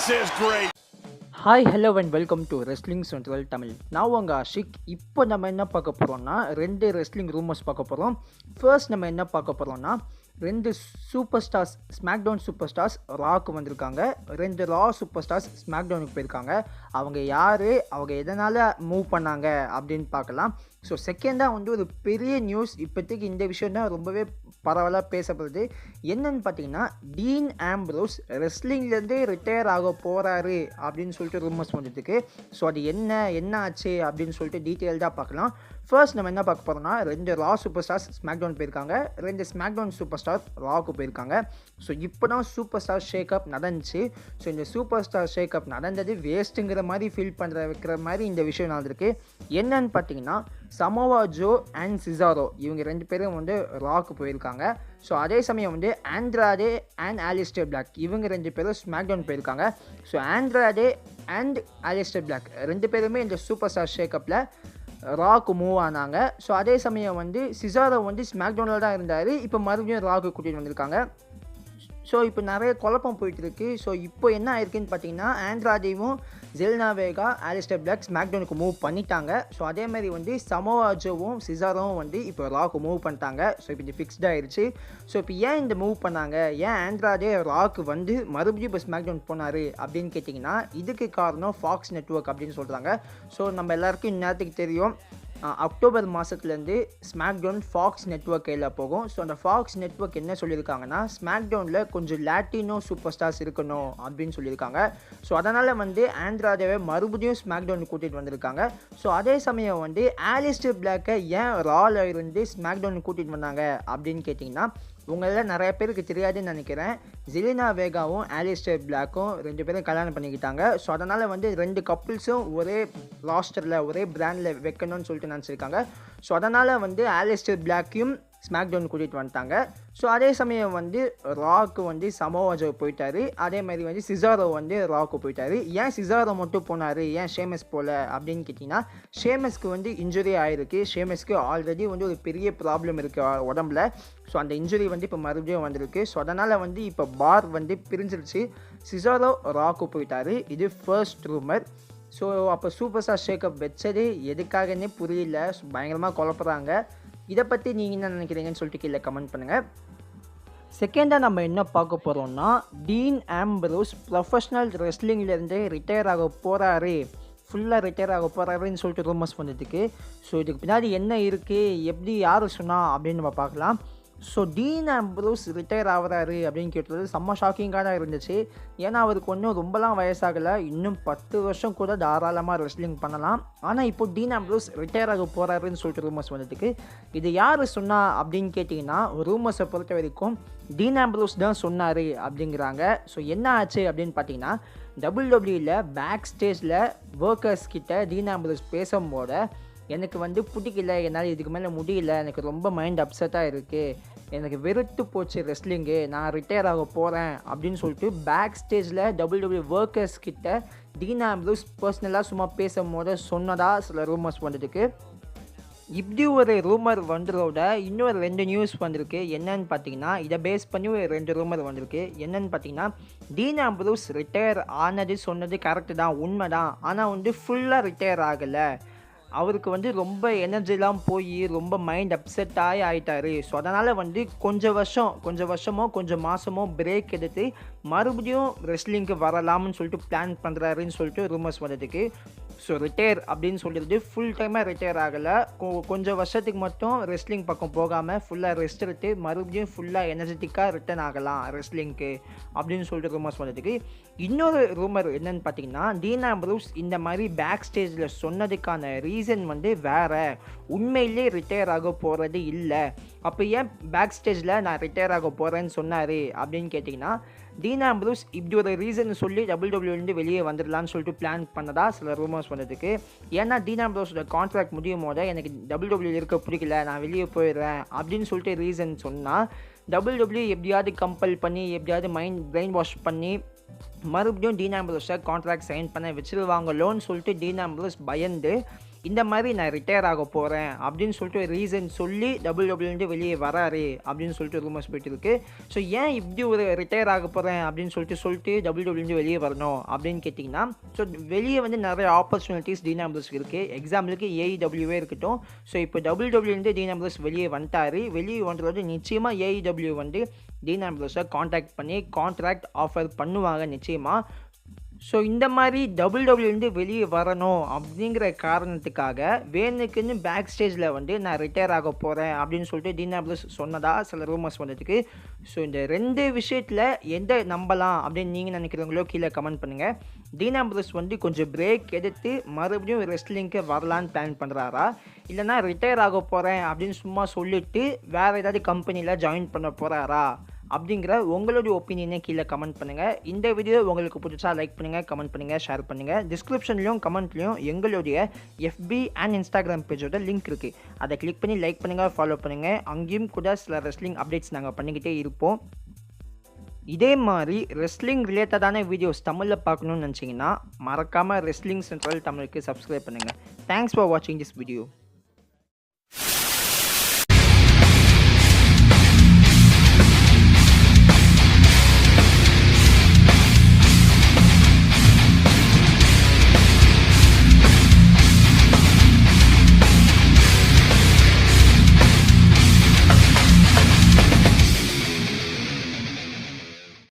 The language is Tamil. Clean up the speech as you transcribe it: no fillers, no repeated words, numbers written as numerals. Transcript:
This is great. Hi hello and welcome to wrestling central Tamil. நான் உங்கள் ஆஷிக். இப்போ நம்ம என்ன பார்க்க போகிறோம்னா 2 ரெஸ்லிங் ரூமர்ஸ் பார்க்க போகிறோம். ஃபர்ஸ்ட் நம்ம என்ன பார்க்க போகிறோம்னா 2 super stars, SmackDown super stars ராக்கு வந்திருக்காங்க. 2 ரா சூப்பர் ஸ்டார்ஸ் ஸ்மாக்டவுனுக்கு போயிருக்காங்க. அவங்க யார், அவங்க எதனால் மூவ் பண்ணாங்க அப்படின்னு பார்க்கலாம். ஸோ செகண்டாக வந்து ஒரு பெரிய நியூஸ், இப்போதைக்கு இந்த விஷயம் தான் ரொம்பவே பரவலாக பேசப்படுது. என்னன்னு பார்த்தீங்கன்னா, டீன் ஆம்ப்ரோஸ் ரெஸ்லிங்லேருந்தே ரிட்டையர் ஆக போகிறாரு அப்படின்னு சொல்லிட்டு ரூமர்ஸ் வந்துருக்கு. ஸோ அது என்ன ஆச்சு அப்படின்னு சொல்லிட்டு டீட்டெயில்டாக பார்க்கலாம். ஃபர்ஸ்ட் நம்ம என்ன பார்க்க போகிறோம்னா 2 ரா சூப்பர் ஸ்டார்ஸ் ஸ்மாக்டவுன் போயிருக்காங்க, 2 ஸ்மாக்டவுன் சூப்பர் ஸ்டார் ராக்கு போயிருக்காங்க. ஸோ இப்போ தான் சூப்பர் ஸ்டார் ஷேக்கப் நடந்துச்சு. ஸோ இந்த சூப்பர் ஸ்டார் ஷேக்கப் நடந்தது வேஸ்ட்டுங்கிற மாதிரி ஃபீல் வைக்கிற மாதிரி இந்த விஷயம் நடந்திருக்கு. என்னன்னு பார்த்தீங்கன்னா, சமோவா ஜோ அண்ட் சிசாரோ இவங்க 2 பேரும் வந்து ராக்கு போயிருக்காங்க. ஸோ அதே சமயம் வந்து ஆண்ட்ராடே அண்ட் ஆலிஸ்டர் பிளாக் இவங்க 2 பேரும் ஸ்மாக்டவுன் போயிருக்காங்க. ஸோ ஆண்ட்ராடே அண்ட் ஆலிஸ்டர் பிளாக் 2 பேருமே இந்த சூப்பர் ஸ்டார் ஷேக்கப்பில் ராக்கு மூவ் ஆனாங்க. ஸோ அதே சமயம் வந்து சிசாரோ வந்து ஸ்மாக்டவுனில் தான் இருந்தார். இப்போ மறுபடியும் ராக்கு கூட்டிகிட்டு வந்திருக்காங்க. ஸோ இப்போ நிறைய குழப்பம் போயிட்டுருக்கு. ஸோ இப்போ என்ன ஆயிருக்குன்னு பார்த்தீங்கன்னா, ஆண்ட்ராடேவும் ஜெல்னா வேகா, ஆலிஸ்டர் பிளாக் ஸ்மாக்டவுனுக்கு மூவ் பண்ணிட்டாங்க. ஸோ அதேமாதிரி வந்து சமோவா ஜோவும் சிசாரோவும் வந்து இப்போ ராக்கு மூவ் பண்ணிட்டாங்க. ஸோ இப்போ இது ஃபிக்ஸ்ட் ஆயிடுச்சு. ஸோ இப்போ ஏன் இந்த மூவ் பண்ணாங்க, ஏன் ஆண்ட்ராடே ராக்கு வந்து மறுபடியும் இப்போ ஸ்மாக்டவுன் போனார் அப்படின்னு கேட்டிங்கன்னா, இதுக்கு காரணம் ஃபாக்ஸ் நெட்வொர்க் அப்படின்னு சொல்கிறாங்க. ஸோ நம்ம எல்லாருக்கும் இந்நேரத்துக்கு தெரியும், அக்டோபர் மாதத்துலேருந்து ஸ்மாக்டவுன் ஃபாக்ஸ் நெட்வொர்க் கையில் போகும். ஸோ அந்த ஃபாக்ஸ் நெட்வொர்க் என்ன சொல்லியிருக்காங்கன்னா, ஸ்மாக்டவுனில் கொஞ்சம் லாட்டினோ சூப்பர் ஸ்டார்ஸ் இருக்கணும் அப்படின்னு சொல்லியிருக்காங்க. ஸோ அதனால் வந்து ஆண்ட்ராடேவை மறுபடியும் ஸ்மாக்டவுன் கூட்டிகிட்டு வந்திருக்காங்க. ஸோ அதே சமயம் வந்து ஆலிஸ்டர் பிளாக்கை ஏன் ரால இருந்து ஸ்மாக்டவுன் கூட்டிகிட்டு வந்தாங்க அப்படின்னு கேட்டிங்கன்னா, உங்களில் நிறைய பேருக்கு தெரியாதுன்னு நினைக்கிறேன், ஜெலினா வேகாவும் ஆலிஸ்டர் பிளாக்கும் 2 பேரும் கல்யாணம் பண்ணிக்கிட்டாங்க. ஸோ அதனால் வந்து 2 கப்புள்ஸும் ஒரே ராஸ்டரில் ஒரே பிராண்டில் வைக்கணும்னு சொல்லிட்டு நினச்சிருக்காங்க. ஸோ அதனால் வந்து ஆலிஸ்டர் பிளாக்கையும் ஸ்மாக்டவுன் கூட்டிகிட்டு வந்துட்டாங்க. ஸோ அதே சமயம் வந்து ராக்கு வந்து சமோவா ஜோ போயிட்டார். அதே மாதிரி வந்து சிசாரோ வந்து ராக்கு போயிட்டார். ஏன் சிசாரோ மட்டும் போனார், ஏன் ஷேமஸ் போகல அப்படின்னு கேட்டிங்கன்னா, ஷேமஸ்க்கு வந்து இன்ஜுரி ஆகிருக்கு. ஷேமஸ்க்கு ஆல்ரெடி வந்து ஒரு பெரிய ப்ராப்ளம் இருக்குது உடம்புல. ஸோ அந்த இன்ஜுரி வந்து இப்போ மறுபடியும் வந்திருக்கு. ஸோ அதனால் வந்து இப்போ பார் வந்து பிரிஞ்சிருச்சு. சிசாரோ ராக்கு போயிட்டார். இது ஃபர்ஸ்ட் ரூமர். ஸோ அப்போ சூப்பர் ஸ்டார் ஷேக்கப் வச்சது எதுக்காகன்னே புரியல. பயங்கரமாக குழப்புறாங்க. இதை பற்றி நீங்கள் என்ன நினைக்கிறீங்கன்னு சொல்லிட்டு கீழே கமெண்ட் பண்ணுங்கள். செகண்டாக நம்ம என்ன பார்க்க போகிறோம்னா, டீன் ஆம்ப்ரோஸ் ப்ரொஃபஷ்னல் ரெஸ்லிங்லேருந்து ரிட்டையர் ஆக போகிறாரு, ஃபுல்லாக ரிட்டையர் ஆக போகிறாருன்னு சொல்லிட்டு ரூமர்ஸ் பண்ணதுக்கு. ஸோ இதுக்கு பின்னாடி என்ன இருக்குது, எப்படி யார் சொன்னா அப்படின்னு நம்ம பார்க்கலாம். ஸோ டீன் ஆம்ப்ரோஸ் ரிட்டையர் ஆகிறாரு அப்படின்னு கேட்டது செம்ம ஷாக்கிங்காக தான் இருந்துச்சு. ஏன்னா அவருக்கு ஒன்றும் ரொம்பலாம் வயசாகலை, இன்னும் 10 வருஷம் கூட தாராளமாக ரெஸ்லிங் பண்ணலாம். ஆனால் இப்போ டீன் ஆம்ப்ரோஸ் ரிட்டையர் ஆக போகிறாருன்னு சொல்லிட்டு ரூமர்ஸ் வந்ததுக்கு இது யார் சொன்னா அப்படின்னு கேட்டிங்கன்னா, ரூமர்ஸை பொறுத்த வரைக்கும் டீன் ஆம்ப்ரோஸ் தான் சொன்னார் அப்படிங்கிறாங்க. ஸோ என்ன ஆச்சு அப்படின்னு பார்த்தீங்கன்னா, WWE பேக் ஸ்டேஜில் ஒர்க்கர்ஸ் கிட்ட டீன் ஆம்ப்ரோஸ் பேசும்போது, எனக்கு வந்து பிடிக்கல, என்னால் இதுக்கு மேலே முடியல, எனக்கு ரொம்ப மைண்ட் அப்செட்டாக இருக்குது, எனக்கு வெறுத்து போச்சு ரெஸ்லிங்கு, நான் ரிட்டையர் ஆக போகிறேன் அப்படின்னு சொல்லிட்டு பேக் ஸ்டேஜில் WWE ஒர்க்கர்ஸ் கிட்ட டீன் ஆம்ப்ரோஸ் பர்சனலாக சும்மா பேசும்போது சொன்னதாக சில ரூமர்ஸ் வந்ததுக்கு. இப்படி ஒரு ரூமர் வந்ததோட இன்னொரு 2 நியூஸ் வந்திருக்கு. என்னன்னு பார்த்தீங்கன்னா, இதை பேஸ் பண்ணி ஒரு 2 ரூமர் வந்திருக்கு. என்னன்னு பார்த்தீங்கன்னா, டீன் ஆம்ப்ரோஸ் ரிட்டையர் ஆனது சொன்னது கரெக்டு தான், உண்மை தான். ஆனால் வந்து ஃபுல்லாக ரிட்டையர் ஆகலை, அவருக்கு வந்து ரொம்ப எனர்ஜிலாம் போய் ரொம்ப மைண்ட் அப்செட் ஆகிட்டாரு. ஸோ அதனால் வந்து கொஞ்சம் வருஷமோ கொஞ்சம் மாதமோ பிரேக் எடுத்து மறுபடியும் ரெஸ்லிங்க்கு வரலாம்னு சொல்லிட்டு பிளான் பண்ணுறாருன்னு சொல்லிட்டு ரூமர்ஸ் வந்ததுக்கு. ஸோ ரிட்டையர் அப்படின்னு சொல்லிட்டு ஃபுல் டைமாக ரிட்டையர் ஆகலை, கொஞ்சம் வருஷத்துக்கு மட்டும் ரெஸ்லிங் பக்கம் போகாமல் ஃபுல்லாக ரெஸ்ட் எடுத்து மறுபடியும் ஃபுல்லாக எனர்ஜெட்டிக்காக ரிட்டர்ன் ஆகலாம் ரெஸ்லிங்க்கு அப்படின்னு சொல்லிட்டு ரூமர்ஸ் வந்ததுக்கு. இன்னொரு ரூமர் என்னன்னு பார்த்தீங்கன்னா, டீன் ஆம்ப்ரோஸ் இந்த மாதிரி பேக் ஸ்டேஜில் சொன்னதுக்கான ரீசன் வந்து வேறு, உண்மையிலே ரிட்டையர் ஆக போகிறது இல்லை. அப்போ ஏன் பேக் ஸ்டேஜில் நான் ரிட்டையர் ஆக போகிறேன்னு சொன்னார் அப்படின்னு கேட்டிங்கன்னா, டீன் ஆம்ப்ரோஸ் இப்படி ஒரு ரீசன் சொல்லி WWE வெளியே வந்துடலான்னு சொல்லிட்டு பிளான் பண்ணதா சில ரூமர்ஸ் வந்ததுக்கு. ஏன்னா டீன் ஆம்ப்ரோஸோட கான்ட்ராக்ட் முடியும் போது எனக்கு WWE இருக்க பிடிக்கல, நான் வெளியே போயிடுறேன் அப்படின்னு சொல்லிட்டு ரீசன் சொன்னால், WWE எப்படியாவது கம்பல் பண்ணி எப்படியாவது பிரெயின் வாஷ் பண்ணி மறுபடியும் டீன் ஆம்ப்ரோஸை கான்ட்ராக்ட் சைன் பண்ண வச்சுருவாங்களோன்னு சொல்லிட்டு டீன் ஆம்ப்ரோஸ் பயந்து இந்த மாதிரி நான் ரிட்டையர் ஆக போகிறேன் அப்படின்னு சொல்லிட்டு ஒரு ரீசன் சொல்லி டபிள்யூடபிள்யூலேருந்து வெளியே வராரு அப்படின்னு சொல்லிட்டு ரூமர்ஸ் போயிட்டு இருக்கு. ஸோ ஏன் இப்படி ஒரு ரிட்டையர் ஆக போகிறேன் அப்படின்னு சொல்லிட்டு டபிள்யூடபிள்யூலேருந்து வெளியே வரணும் அப்படின்னு கேட்டிங்கன்னா, ஸோ வெளியே வந்து நிறைய ஆப்பர்ச்சுனிட்டிஸ் டீன் ஆம்ப்ரோஸ் இருக்குது. எக்ஸாம்பிளுக்கு ஏஇடபிள்யூவே இருக்கட்டும். ஸோ இப்போ டபிள்யூடபிள்யூலேருந்து டீன் ஆம்ப்ரோஸ் வெளியே வந்துட்டாரு. வெளியே வந்துட்டு நிச்சயமாக ஏஇடபிள்யூ வந்து டீன் ஆம்ப்ரோஸை காண்டாக்ட் பண்ணி கான்ட்ராக்ட் ஆஃபர் பண்ணுவாங்க நிச்சயமாக. ஸோ இந்த மாதிரி டபிள்யூடபிள்யூலேருந்து வெளியே வரணும் அப்படிங்கிற காரணத்துக்காக வேணுக்குன்னு பேக் ஸ்டேஜில் வந்து நான் ரிட்டையர் ஆக போகிறேன் அப்படின்னு சொல்லிட்டு டீன் ஆம்ப்ரோஸ் சொன்னதா சில ரூமர்ஸ் வந்ததுக்கு. ஸோ இந்த 2 விஷயத்தில் எந்த நம்பலாம் அப்படின்னு நீங்கள் நினைக்கிறவங்களோ கீழே கமெண்ட் பண்ணுங்கள். டீன் ஆம்ப்ரோஸ் வந்து கொஞ்சம் பிரேக் எடுத்து மறுபடியும் ரெஸ்லிங்க்கு வரலான்னு பிளான் பண்ணுறாரா, இல்லைனா ரிட்டையர் ஆக போகிறேன் அப்படின்னு சும்மா சொல்லிவிட்டு வேறு ஏதாவது கம்பெனியில் ஜாயின் பண்ண போகிறாரா அப்படிங்கிற உங்களுடைய ஒப்பீனியனை கீழே கமெண்ட் பண்ணுங்கள். இந்த வீடியோ உங்களுக்கு பிடிச்சா லைக் பண்ணுங்கள், கமெண்ட் பண்ணுங்கள், ஷேர் பண்ணுங்கள். டிஸ்கிரிப்ஷன்லையும் கமெண்ட்லையும் எங்களுடைய FB அண்ட் இன்ஸ்டாகிராம் பேஜோட லிங்க் இருக்குது. அதை கிளிக் பண்ணி லைக் பண்ணுங்கள், ஃபாலோ பண்ணுங்கள். அங்கேயும் கூட சில ரெஸ்லிங் அப்டேட்ஸ் நாங்கள் பண்ணிக்கிட்டே இருப்போம். இதே மாதிரி ரெஸ்லிங் ரிலேட்டடான வீடியோஸ் தமிழில் பார்க்கணுன்னு நினச்சிங்கன்னா மறக்காமல் ரெஸ்லிங் சென்ட்ரல் தமிழுக்கு சப்ஸ்கிரைப் பண்ணுங்கள். தேங்க்ஸ் ஃபார் வாட்சிங் திஸ் வீடியோ.